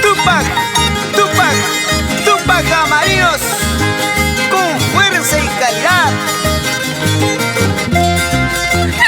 Tupac, Tupac, Tupac Camarinos, con fuerza y calidad.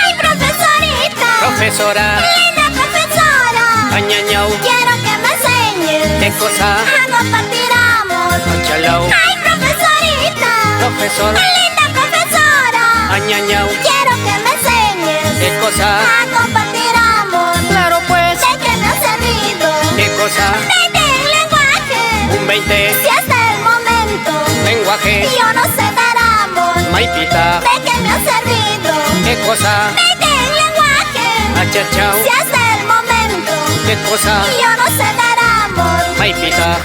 ¡Ay, profesorita! Profesora, ¡Linda profesora! añañau, Quiero que me enseñes ¿qué cosa? a compartir amor. Chalau, ¡Ay, profesorita! profesor, ¡Linda profesora! añañau, Quiero que me enseñes ¿qué cosa? a compartir amor. Claro pues, ¿De qué me ha servido? ¿qué cosa? 20 en lenguaje. Un 20, Si hasta el momento lenguaje, yo no sé dar amor. maipita, ¿De qué me ha servido? ¿qué cosa? 20 en lenguaje. Achachau, Si hasta el momento ¿qué cosa? yo no sé dar amor. Maipita.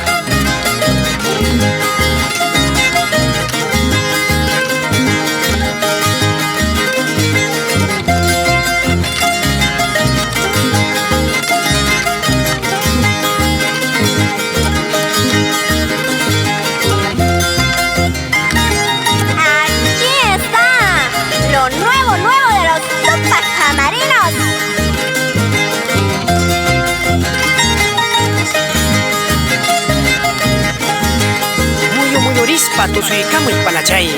Aquí está lo nuevo de los Tupac Camarinos. Muy orispa, tu suicamo y panachay.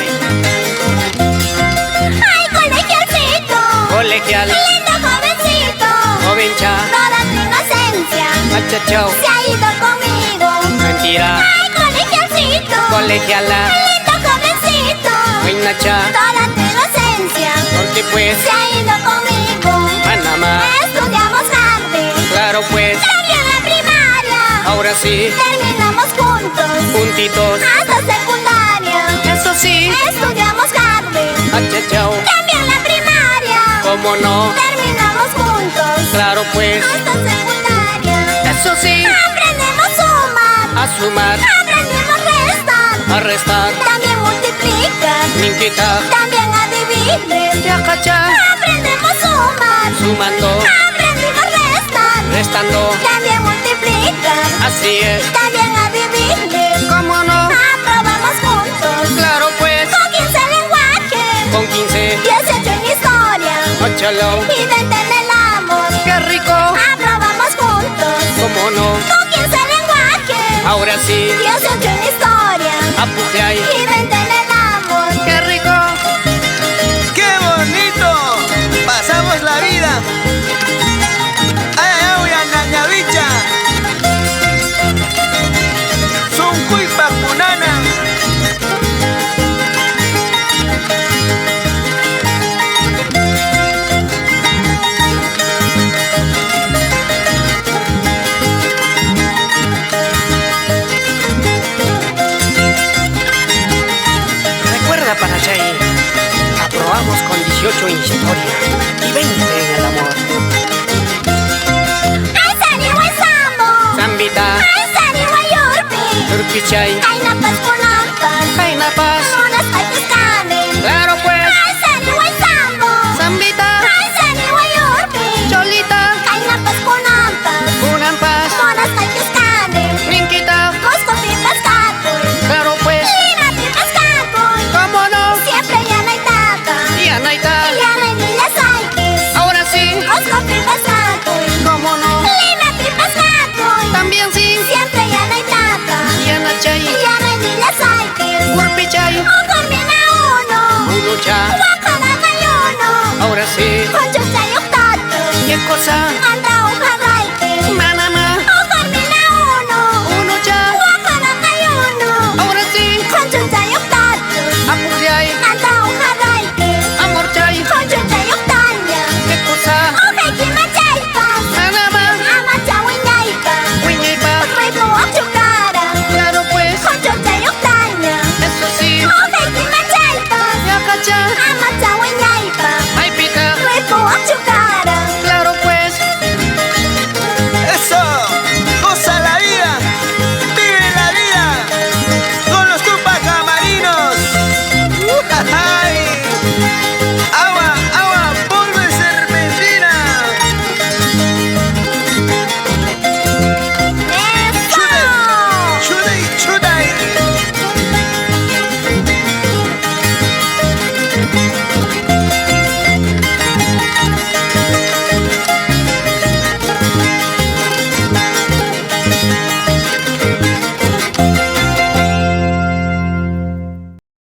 ¡Ay, colegialcito! Colegial, ¡Lindo jovencito! jovencha, Toda tu inocencia achachau, se ha ido conmigo. mentira, ¡Ay, colegialcito! colegiala, ¡Lindo jovencito! huaynacha, Toda tu inocencia porque pues, se ha ido conmigo. Panamá, Estudiamos antes, claro pues, también la primaria. ahora sí, Terminamos juntos puntitos, hasta secundaria. eso sí, Estudiamos tarde, achachau, también la primaria. cómo no, Terminamos juntos claro pues, hasta secundaria. eso sí, Aprendemos sumar, a sumar, aprendemos restar, a restar, también multiplicar, ninquita, también a dividir. ya cacha, Aprendemos sumar, sumando, aprendemos restar, restando, también multiplicar, así es, también a dividir. cómo no, Aprobamos juntos claro pues, con 15 lenguajes, con 15, 18 en historia achalao, y 20 en el amor. qué rico, Aprobamos juntos cómo no, con 15 lenguajes, ahora sí, 18 en historia apuje ahí, y 20 en el amor. qué rico, ¡Qué bonito! Pasamos la vida. ¡Ay, ay, ay, anañavicha! Suncuy Pacunana. recuerda Panachay, aprobamos con 18 en historia y 20 en el amor, ¡Ay, Sani Sambo! Zambita, ¡Ay, Sani Yurpi! Turquichay, ¡Ay, Napas Kunampas! Jaina Paz, ¡Unas Paituscane! claro pues, ¡Ay, Sani Sambo! Zambita, ¡Ay, Sani Yurpi! Cholita, ¡Ay, Napas Kunampas! Unan Paz, ¡Unas Paituscane! ninquita, ¡Cusco Pipas Cacoy! claro pues, ¡Lima Pipas Cacoy! cómo no, Siempre ya no hay tata. y Anaita, Ya no hay ni las Aikis. ahora sí, Cusco Pipas Cacoy. cómo no, Lima Pipas Cacoy. también sí, Siempre ya no hay tata. y Anachay, Ya no hay ni las Aikis. Urpichay, Ucormina uno. Unucha, Wakana Mayuno. ahora sí, Concho Sayuk Tato. qué cosa,